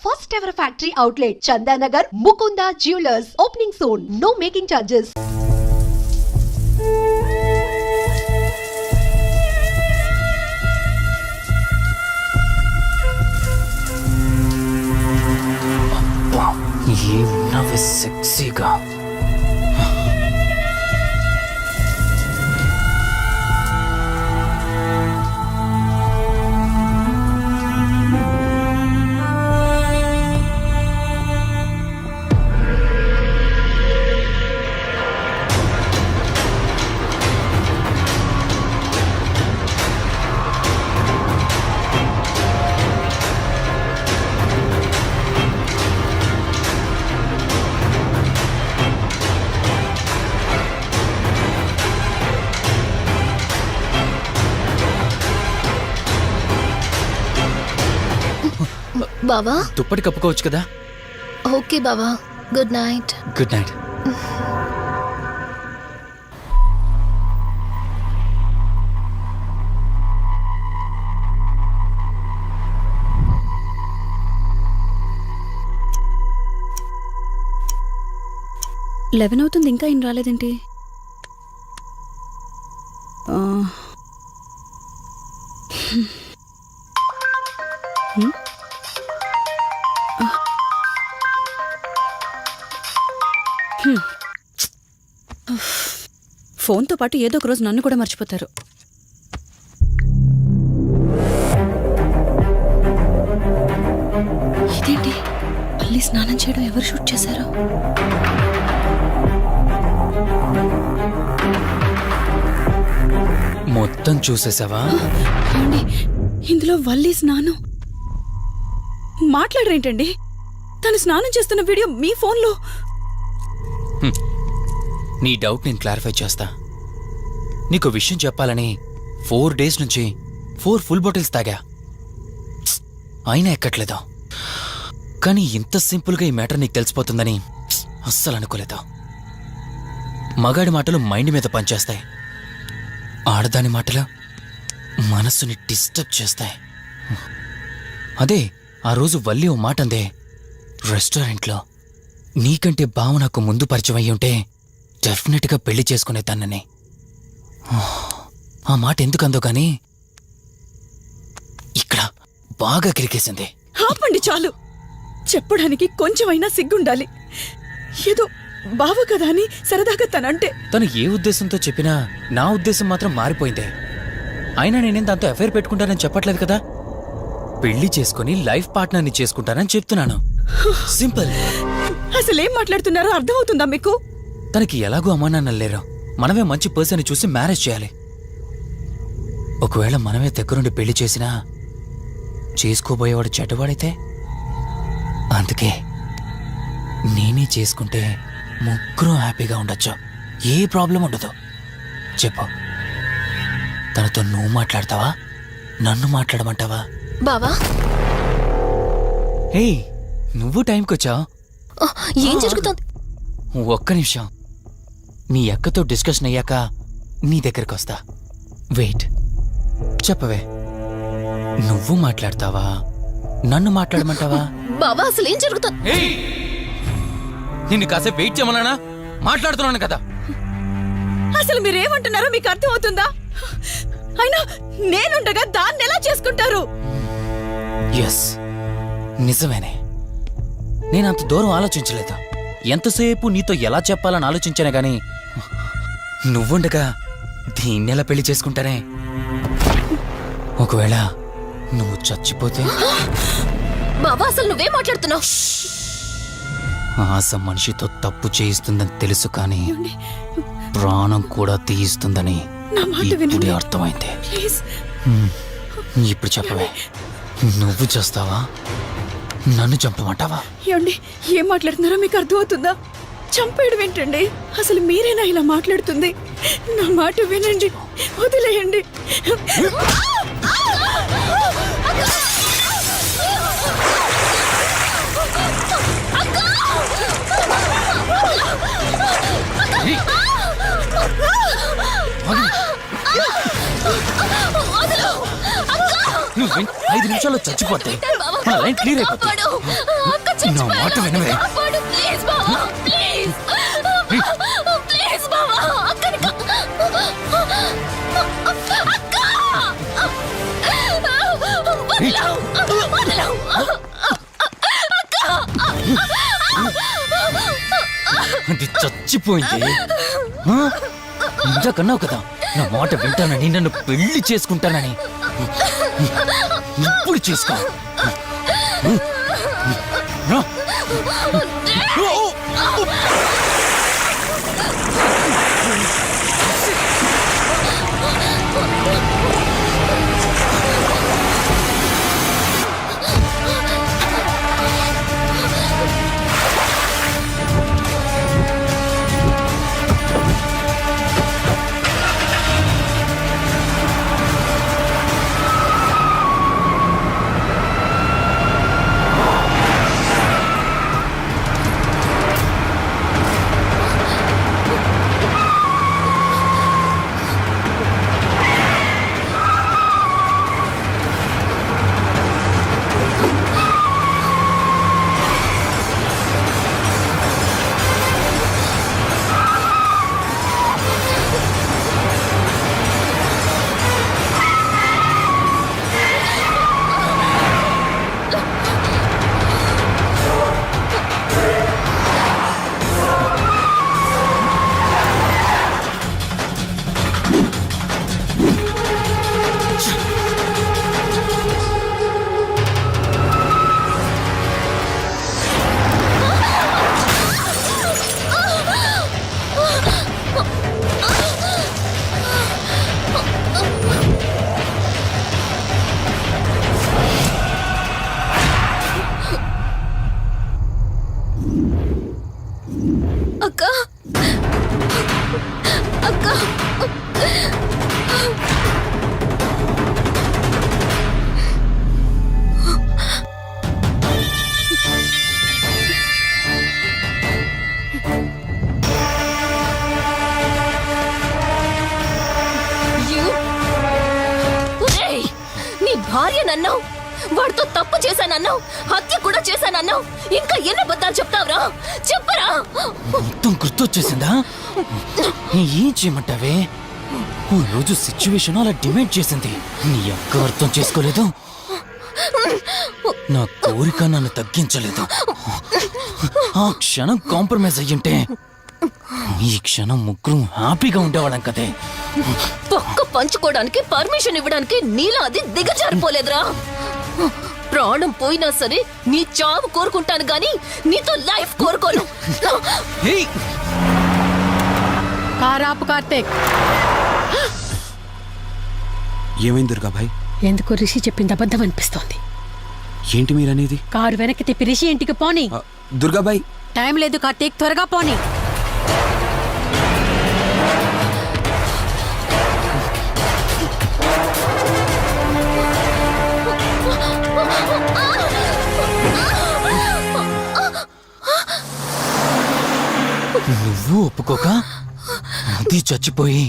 first ever factory outlet, Chandanagar, Mukunda Jewelers, opening soon. No making charges. ఏమన్నావే సెక్సీగా. బావా దుప్పటి కప్పుకోవచ్చు కదా. Okay బావా, good night. Good night. Eleven అవుతుంది, ఇంకా ఏం రాలేదేంటి? ఫోన్తో పాటు ఏదో ఒక రోజు నన్ను కూడా మర్చిపోతారు. ఇదేంటి, మళ్ళీ స్నానం చేయడం ఎవరు షూట్ చేశారు? మొత్తం చూసేసావా? ఏమండి, ఇందులో వల్లి స్నానం మాట్లాడరేంటండి? తను స్నానం చేస్తున్న వీడియో మీ ఫోన్లో. నీ డౌట్ నేను క్లారిఫై చేస్తా. నీకు విషయం చెప్పాలని 4 days నుంచి 4 full bottles తాగా, అయినా ఎక్కట్లేదు. కానీ ఇంత సింపుల్గా ఈ మ్యాటర్ నీకు తెలిసిపోతుందని అస్సలు అనుకోలేదు. మగాడి మాటలు మైండ్ మీద పనిచేస్తాయి, ఆడదాని మాటలు మనస్సుని డిస్టర్బ్ చేస్తాయి. అదే ఆ రోజు వల్లి ఓ మాట అందే రెస్టారెంట్లో, నీకంటే బావ నాకు ముందు పరిచయం అయ్యి ఉంటే డెఫినెట్గా పెళ్లి చేసుకునేదాన్నని. ఆ మాట ఎందుకందో గానీ ఇక్కడ బాగా కిరికేసింది. ఆపండి చాలు, చెప్పడానికి కొంచెమైనా సిగ్గుండాలి. ఏదో బావ కదా అని సరదాగా తనంటే. తను ఏ ఉద్దేశంతో చెప్పినా నా ఉద్దేశం మాత్రం మారిపోయిందే. అయినా నేనేం దాంతో అఫైర్ పెట్టుకుంటానని చెప్పట్లేదు కదా, పెళ్లి చేసుకుని లైఫ్ పార్ట్నర్ని చేసుకుంటానని చెప్తున్నాను. సింపుల్. అసలేం మాట్లాడుతున్నారో అర్థమవుతుందా మీకు? తనకి ఎలాగూ అమ్మానాన్నలు లేరు, మనమే మంచి పర్సన్ చూసి మ్యారేజ్ చేయాలి. ఒకవేళ మనమే దగ్గరుండి పెళ్లి చేసినా చేసుకోబోయేవాడు చెడ్డవాడైతే, అందుకే నేనే చేసుకుంటే ముగ్గురు హ్యాపీగా ఉండొచ్చు, ఏ ప్రాబ్లం ఉండదు. చెప్పు, తనతో నువ్వు మాట్లాడతావా, నన్ను మాట్లాడమంటావా? బావా హే, నువ్వు టైంకొచ్చావు. ఏం జరుగుతుంది? ఒక్క నిమిషం, నీ అక్కతో డిస్కషన్ అయ్యాక నీ దగ్గరికి వస్తా. వెయిట్, చెప్పవే, నువ్వు మాట్లాడతావా, నన్ను మాట్లాడమంటావా? బావా అసలు ఏం జరుగుతుంది? నిన్ను కాసేపు వెయిట్ చేయమన్నానా? మాట్లాడుతున్నాను కదా. అసలు మీరేమంటున్నారో మీకు అర్థమవుతుందా? అయినా నేనుండగా దాన్ని ఎలా చేసుకుంటారు? ఎస్, నిజమేనే. నేనంత దూరం ఆలోచించలేదు. ఎంతసేపు నీతో ఎలా చెప్పాలని ఆలోచించానే గాని, నువ్వుండగా దీన్నెలా పెళ్లి చేసుకుంటానే? ఒకవేళ నువ్వు చచ్చిపోతే? బావా అసలు నువ్వే మాట్లాడుతున్నావు? ఆశ మనిషితో తప్పు చేయిస్తుందని తెలుసు, కానీ ప్రాణం కూడా తీయిస్తుందని ఇప్పుడే అర్థమైంది. ఇప్పుడు చెప్పవే, నువ్వు చేస్తావా, నన్ను చంపమంటావా? ఏమండి, ఏం మాట్లాడుతున్నారో మీకు అర్థమవుతుందా? చంపేయడం ఏంటండి? అసలు మీరేనా ఇలా మాట్లాడుతుంది? నా మాట వినండి, వదిలేయండి. నువ్వు 5 నిమిషాల్లో చచ్చిపోతే మన లైన్ క్లియర్ అయిపోతుంది. కాపాడు. అక్క నా చచ్చిపోయేలా మాట వినవే. కాపాడు. ప్లీజ్ బావా, ప్లీజ్. ప్లీజ్ బావా, అక్కని అక్క. వదలవు, వదలవు. అది చచ్చిపోయింది. ఆ? ఇంతకన్నావు కదా నా మాట వింటానని, నన్ను పెళ్లి చేసుకుంటానని. ఇప్పుడు చేసుకో. రా. అక్క, అక్క. నీ భార్య నన్నావు, వాడితో తప్పు చేశానన్నావు, హత్య కూడా చేశానన్నావు. ఇంకా ఎన్ని అబద్ధాలు చెప్తావురా? చెప్పరా? మొత్తం గుర్తొచ్చేసిందా? ఏం చేయమంటావే? ఓ రోజు సిచ్యువేషన్ అలా డిమాండ్ చేసింది. నీ అక్క అర్థం చేసుకోలేదు, నా కోరిక నన్ను తగ్గించలేదు. ఆ క్షణం కాంప్రమైజ్ అయ్యుంటే ఈ క్షణం ముగ్గురు హ్యాపీగా ఉండేవాళ్ళం కదే. పక్క పంచుకోవడానికి పర్మిషన్ ఇవ్వడానికి నీలా అది దిగజారిపోలేదురా. ప్రాణం పోయినా సరే నీ చావు కోరుకుంటాను గాని నీతో లైఫ్ కోరుకోను. ఏయ్! కారాపు కార్తీక్. ఏమైంది దుర్గాభాయ్? ఎందుకు రిషి చెప్పింది అబద్ధం అనిపిస్తోంది. ఏంటి మీరనేది? కారు వెనక్కి తిప్పి రిషి ఇంటికి పోని. దుర్గాబాయ్, టైం లేదు కార్తీక్, త్వరగా పోని. నువ్వు ఒప్పుకోక అది చచ్చిపోయి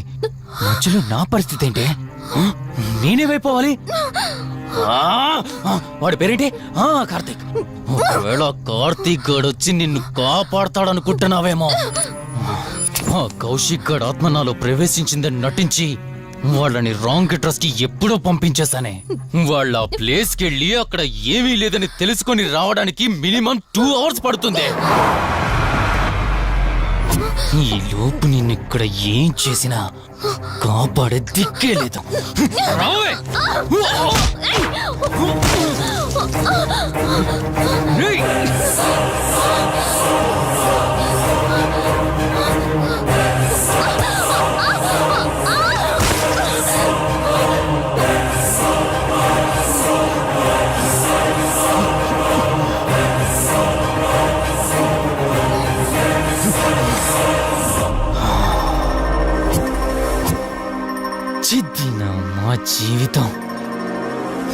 మధ్యలో నా పరిస్థితి ఏంటి? నేనేమైపోవాలి? వాడి పేరేంటి? కార్తీక్. ఒకవేళ కార్తీక్ గడు వచ్చి నిన్ను కాపాడతాడనుకుంటున్నావేమో. కౌశిక్ గడ్ ఆత్మ నాలో ప్రవేశించిందని నటించి వాళ్ళని రాంగ్ అడ్రస్ కి ఎప్పుడో పంపించేశానే. వాళ్ళ ప్లేస్ కి వెళ్ళి అక్కడ ఏమీ లేదని తెలుసుకొని రావడానికి మినిమం 2 hours పడుతుంది. ఈ లోపు నిన్నిక్కడ ఏం చేసినా కాపాడే దిక్కే లేదు. రావే! ఏయ్! చిద్దినా మా జీవితం.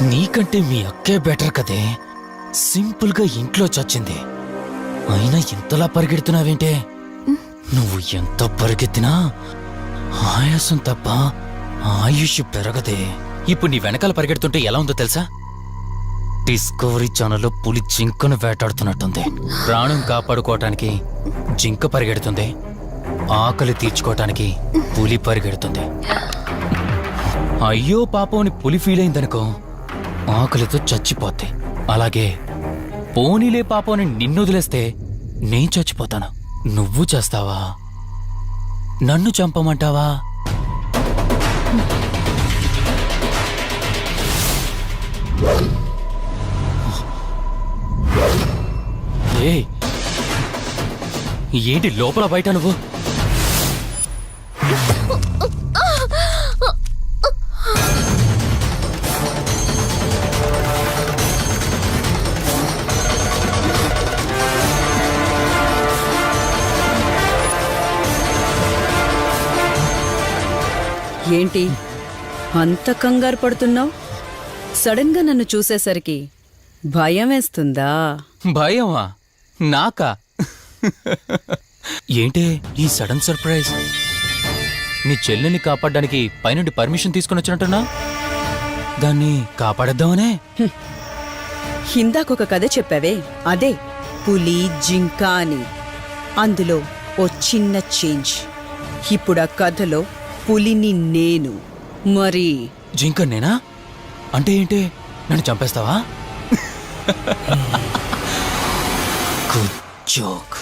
నీకంటే మీ అక్కే బెటర్ కదే. సింపుల్ గా ఇంట్లో చచ్చింది, అయినా ఇంతలా పరిగెడుతున్నావేంటే? నువ్వు ఎంత పరిగెత్తినా ఆయాసం తప్ప ఆయుష్ పెరగదే. ఇప్పుడు నీ వెనకాల పరిగెడుతుంటే ఎలా ఉందో తెలుసా? డిస్కవరీ ఛానల్లో పులి జింకను వేటాడుతున్నట్టుంది. ప్రాణం కాపాడుకోవటానికి జింక పరిగెడుతుంది, ఆకలి తీర్చుకోవటానికి పులి పరిగెడుతుంది. అయ్యో పాపం అని పులి ఫీల్ అయిందనుకో, ఆకలితో చచ్చిపోద్ది. అలాగే పోనీలే పాపం అని నిన్ను వదిలేస్తే నేను చచ్చిపోతాను. నువ్వు చేస్తావా? నన్ను చంపమంటావా? ఏయ్, ఏంటి లోపల బయట నువ్వు? ఏంటి అంత కంగారు పడుతున్నావు? సడన్ గా నన్ను చూసేసరికి భయం వేస్తుందా? భయమా? నాకా? ఏంటే ఈ సడన్ సర్ప్రైజ్? నీ చెల్లెల్ని కాపాడడానికి పైనుండి పర్మిషన్ తీసుకుని వచ్చినట్టున్నా? దాన్ని కాపాడేద్దామనే? ఇందాకొక కథ చెప్పావే, అదే పులి జింక అని. అందులో ఓ చిన్న చేంజ్. ఇప్పుడు ఆ కథలో పులిని నేను. మరి జింక నేనా? అంటే ఏంటి, నన్ను చంపేస్తావా? Good joke.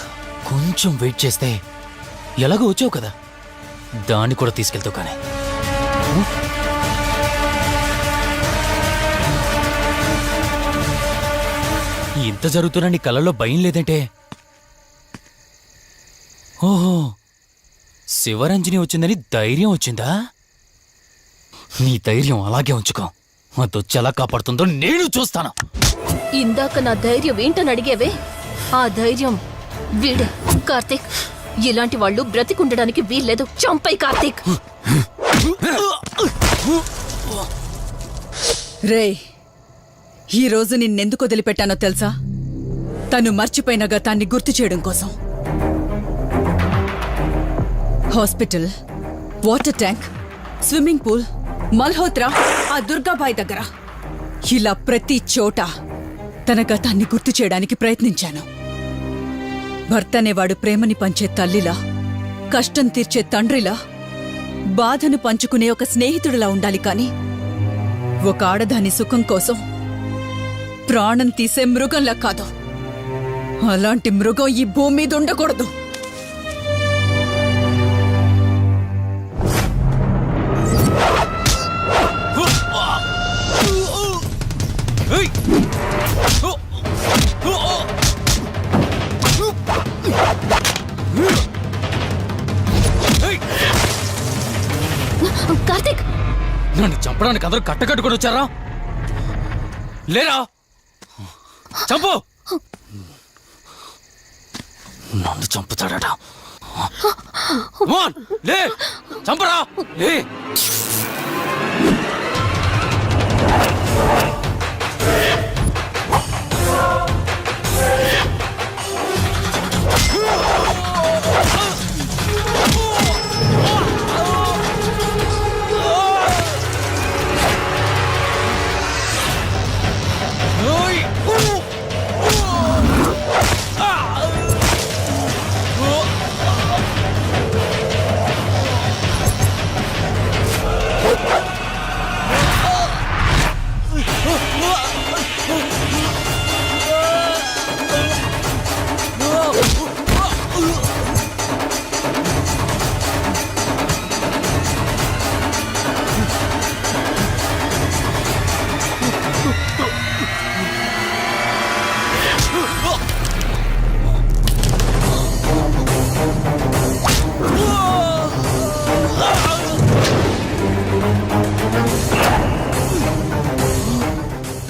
కొంచెం వెయిట్ చేస్తే ఎలాగో వచ్చావు కదా, దాన్ని కూడా తీసుకెళ్తావు. కానీ ఇంత జరుగుతున్నా నీ కళ్ళల్లో భయం లేదంటే? ఓహో, శివరంజని వచ్చిందని ధైర్యం వచ్చిందా? నీ ధైర్యం అలాగే ఉంచుకో. అదొచ్చి ఎలా కాపాడుతుందో నేను చూస్తాను. ఇందాక నా ధైర్యం ఏంటని అడిగేవే, ఆ ధైర్యం వీడే కార్తీక్. ఇలాంటి వాళ్ళు బ్రతికుండడానికి వీల్లేదు. చంపై కార్తీక్. రే, ఈరోజు నిన్నెందుకు వదిలిపెట్టానో తెలుసా? తను మర్చిపోయిన గతాన్ని గుర్తు చేయడం కోసం. Hospital, water tank, swimming pool, Malhotra, ఆ దుర్గాబాయ్ దగ్గర, ఇలా ప్రతి చోట తన గతాన్ని గుర్తు చేయడానికి ప్రయత్నించాను. భర్తనేవాడు ప్రేమని పంచే తల్లిలా, కష్టం తీర్చే తండ్రిలా, బాధను పంచుకునే ఒక స్నేహితుడిలా ఉండాలి. కాని ఒక ఆడదాని సుఖం కోసం ప్రాణం తీసే మృగంలా కాదు. అలాంటి మృగం ఈ భూమి మీద ఉండకూడదు. కార్తీక్, నన్ను చంపడానికి అందరూ కట్టకట్టుకొని వచ్చారా? లేరా? చంపు! నన్ను చంపుతాడట. లే, చంపరా, లే.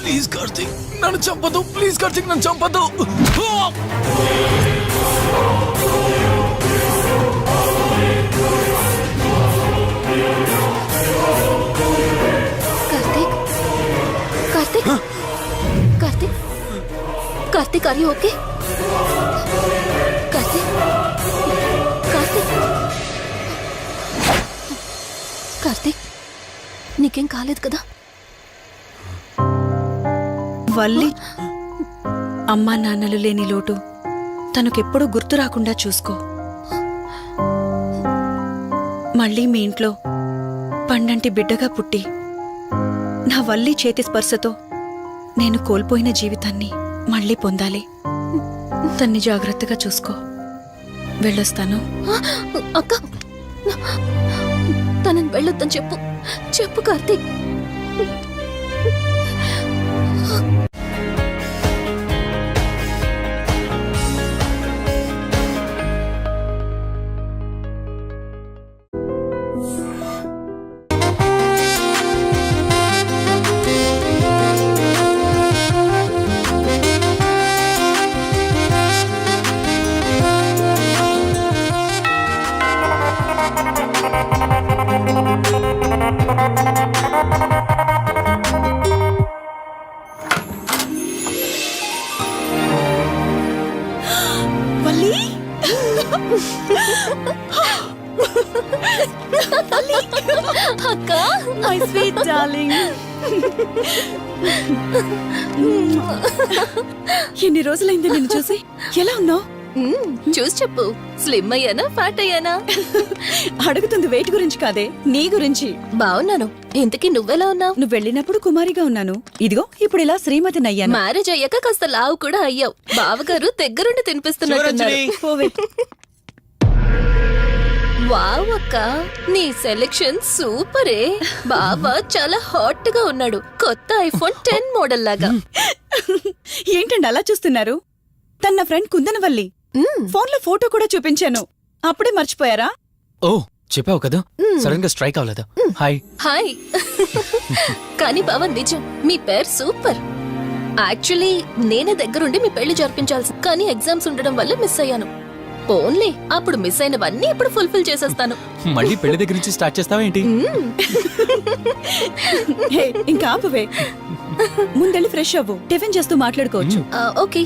ప్లీజ్ కార్తీక్, నన్ను చంపదు. ప్లీజ్ కార్తీక్, నన్ను చంపదు. Karthik, Karthik, Karthik, Karthik, are you okay? Karthik, Karthik, Karthik, నీకేం కాలేదు కదా? వల్లి అమ్మా నాన్నలు లేని లోటు తనకెప్పుడూ గుర్తు రాకుండా చూసుకో. మళ్ళీ మీ ఇంట్లో పండంటి బిడ్డగా పుట్టి నా వల్లి చేతి స్పర్శతో నేను కోల్పోయిన జీవితాన్ని మళ్ళీ పొందాలి. తన్ని జాగ్రత్తగా చూసుకో. వెళ్ళొస్తాను. అక్క, తనని వెళ్ళొద్దని చెప్పు. చెప్పు కార్తీక్. వల్లి అక్క, మై స్వీట్ డార్లింగ్. ఎన్ని రోజులైంది నిన్ను చూసి. ఎలా ఉన్నావు? చూసి చెప్పు. స్లిమ్ అయ్యానా, ఫ్యాట్ అయ్యానా? అడుగుతుంది వెయిట్ గురించి కాదే, నీ గురించి. బాగున్నాను. ఇంతకీ నువ్వెలా ఉన్నావు? నువ్వు వెళ్ళినప్పుడు కుమారిగా ఉన్నాను. ఇదిగో ఇప్పుడు ఇలా శ్రీమతిని అయ్యాను. మ్యారేజ్ అయ్యాక కాస్త లావు కూడా అయ్యావు. బావగారు దగ్గరుండి తినిపిస్తున్నట్టున్నారు. పోవే. వావ్ అక్క, నీ సెలెక్షన్ సూపరే. బావ చాలా హాట్ గా ఉన్నాడు. కొత్త ఐఫోన్ 10 మోడల్ లాగా. ఏంటండి అలా చూస్తున్నారు? తన నా ఫ్రెండ్ కుందనవల్లి. ఫోన్లో ఫోటో కూడా చూపించాను. అప్పుడే మర్చిపోయారా? ఓ చెప్పావు కదా, సడన్ గా స్ట్రైక్ అవ్వలేదు. హాయ్. హాయ్. కానీ బావ నిజం, మీ పేరు సూపర్. యాక్చువల్లీ నేనే దగ్గరుండి మీ పెళ్లి జరిపించాల్సి, కానీ ఎగ్జామ్స్ ఉండడం వల్ల మిస్ అయ్యాను. పోన్లే, అప్పుడు మిస్ అయినవన్నీ ఇప్పుడు ఫుల్ఫిల్ చేసేస్తాను. మళ్ళీ పెళ్లి దగ్గర నుంచి స్టార్ట్ చేస్తావా ఏంటి? హే, ఇంకా ఆపువే. ముందెళ్ళి ఫ్రెష్ అవ్వు, టిఫిన్ చేస్తూ మాట్లాడుకోవచ్చు. ఓకే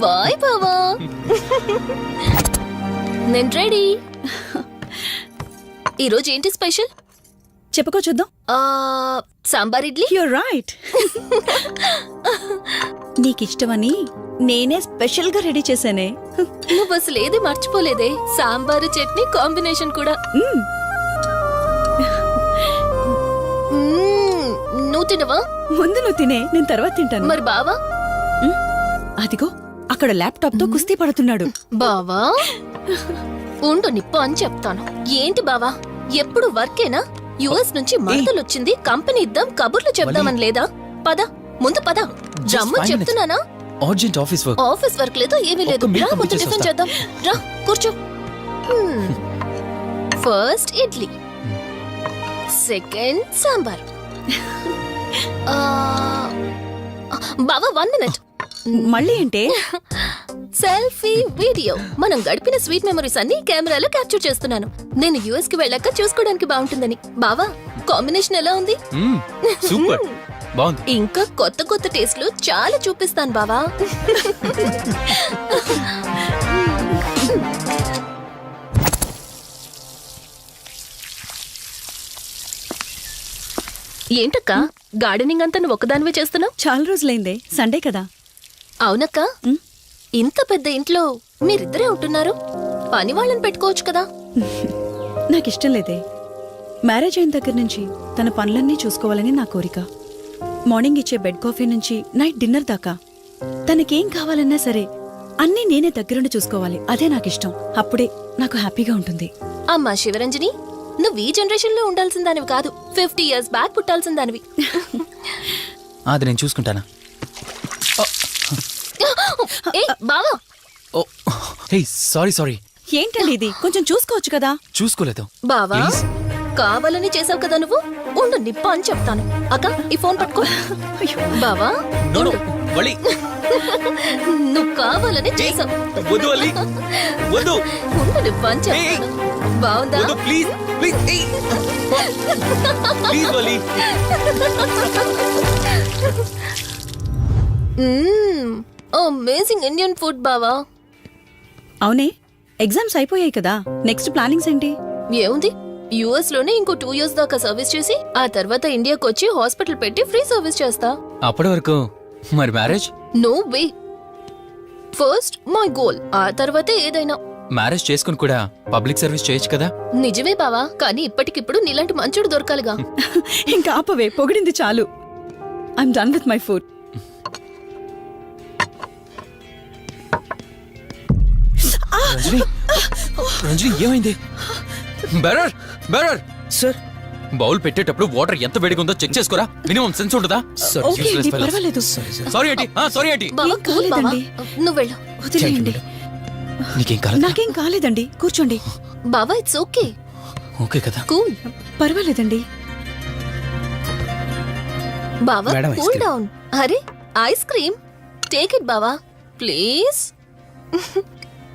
బాయ్ బావా. నేను రెడీ. ఈరోజు ఏంటి స్పెషల్? చెప్పుకో చూద్దాం. సాంబార్ ఇడ్లీ. You're right. నీకిష్టమని నేనే స్పెషల్ గా రెడీ చేశానే. నువ్వు అసలు ఏది మర్చిపోలేదే. సాంబారు చట్నీ కాంబినేషన్ కూడా. నువ్వు తినవా? ముందు నువ్వు తినే, నేను తర్వాత తింటాను. మరి బావా? అదిగో అక్కడ ల్యాప్టాప్ తో కుస్తీ పడుతున్నాడు. బావా ఉండు, నిప్పు అని చెప్తాను. ఏంటి బావా, ఎప్పుడు వర్కేనా? యుఎస్ నుంచి మరదలొచ్చింది, కంపెనీ ఇద్దాం, కబుర్లు చెప్దామని లేదా? పద ముందు పద. జమ్ము చెప్తున్నానా? Urgent office work. Office work లేదు, ఏమీ లేదు. రా ముందు టిఫిన్ చేద్దాం. రా కూర్చో. First idli, second sambar. బావా 1 మినిట్. మళ్ళీ అంటే సెల్ఫీ వీడియో. మనం గడిపిన స్వీట్ మెమరీస్ అన్ని కెమెరాలో క్యాప్చర్ చేస్తున్నాను. నేను యుఎస్ కి వెళ్ళాక చూసుకోవడానికి బాగుంటుందని. బావా కాంబినేషన్ ఎలా ఉంది? సూపర్, బాగుంది. ఇంకా కొత్త కొత్త టేస్ట్లు చాలా చూపిస్తాను బావా. ఏంటక్క, గార్డెనింగ్ అంతా నువ్వు ఒక్కదానివే చేస్తున్నావు? చాలా రోజులైందే, సండే కదా. అవునక్క, ఇంత పెద్ద ఇంట్లో మీరిద్దరే ఉంటున్నారు. పని వాళ్ళని పెట్టుకోవచ్చు కదా. నాకిష్టం లేదే. మ్యారేజ్ అయిన దగ్గర నుంచి తన పనులన్నీ చూసుకోవాలని నా కోరిక. మార్నింగ్ ఇచ్చే బెడ్ కాఫీ నుంచి నైట్ డిన్నర్ దాకా తనకేం కావాలన్నా సరే అన్నీ నేనే దగ్గరుండి చూసుకోవాలి. అదే నాకిష్టం. అప్పుడే నాకు హ్యాపీగా ఉంటుంది. అమ్మా శివరంజని, నువ్వు ఈ జనరేషన్ లో ఉండాల్సిన దానివి కాదు. 50 years బ్యాక్ పుట్టాల్సిన దానివి. అది నేను చూసుకుంటానా? బావా. ఓ హే, సారీ. ఏంటండి ఇది? కొంచెం చూసుకోవచ్చు కదా. చూసుకోలేదు. బావా Please. కావాలని చేసావు కదా నువ్వు. ఉండు నిప్ప అని చెప్తాను. అక్క ఈ ఫోన్ పట్టుకో. బావా No, no, వలి. నువ్వు కావాలని చేసావు. వద్దు వలి, వద్దు. ఉండు నిప్ప అని చెప్తాను. బావుందా? వద్దు, ప్లీజ్ ప్లీజ్. ప్లీజ్ వలి. అమేజింగ్ ఇండియన్ ఫుడ్ బావా. అవునే, ఎగ్జామ్స్ అయిపోయాయి కదా. నెక్స్ట్ ప్లానింగ్స్ ఏంటి? ఏముంది, యుఎస్ లోనే ఇంకో 2 years దాకా సర్వీస్ చేసి ఆ తర్వాత ఇండియాకి వచ్చి హాస్పిటల్ పెట్టి ఫ్రీ సర్వీస్ చేస్తా. అప్పటి వరకు మరి marriage? No way. First my goal, ఆ తర్వాతే ఏదైనా. మ్యారేజ్ చేసుకుని కూడా పబ్లిక్ సర్వీస్ చేయొచ్చు కదా. నిజమే బావా, కానీ ఇప్పటికిప్పుడు నీలాంటి మంచుడు దొరకాలిగా. ఇంకా ఆపవే, పొగిడింది చాలు. I'm done with my food. Ranjani, Ranjani ఏమైంది? బెరర్ బెరర్ సార్ బౌల్ పెట్టేటప్పుడు వాటర్ ఎంత వేడిగా ఉందో చెక్ చేసుకోరా. మినిమం సెన్స్ ఉంటుందా? ఓకే అండి, పర్వాలేదు. సారీ ఏంటి, సారీ ఏంటి. బావా ఏం కూల్ బావా, కాలేదండి. నువ్వు వెళ్ళు. వదిలేయండి. నీకేం కాలేదు? నాకేం కాలేదండి, కూర్చోండి. బావా ఇట్స్ ఓకే, ఓకే కదా. కూల్. పర్వాలేదండి. బావా madam, ice cool cream. Down. అరే ఐస్ క్రీమ్, టేక్ ఇట్ బావా ప్లీజ్.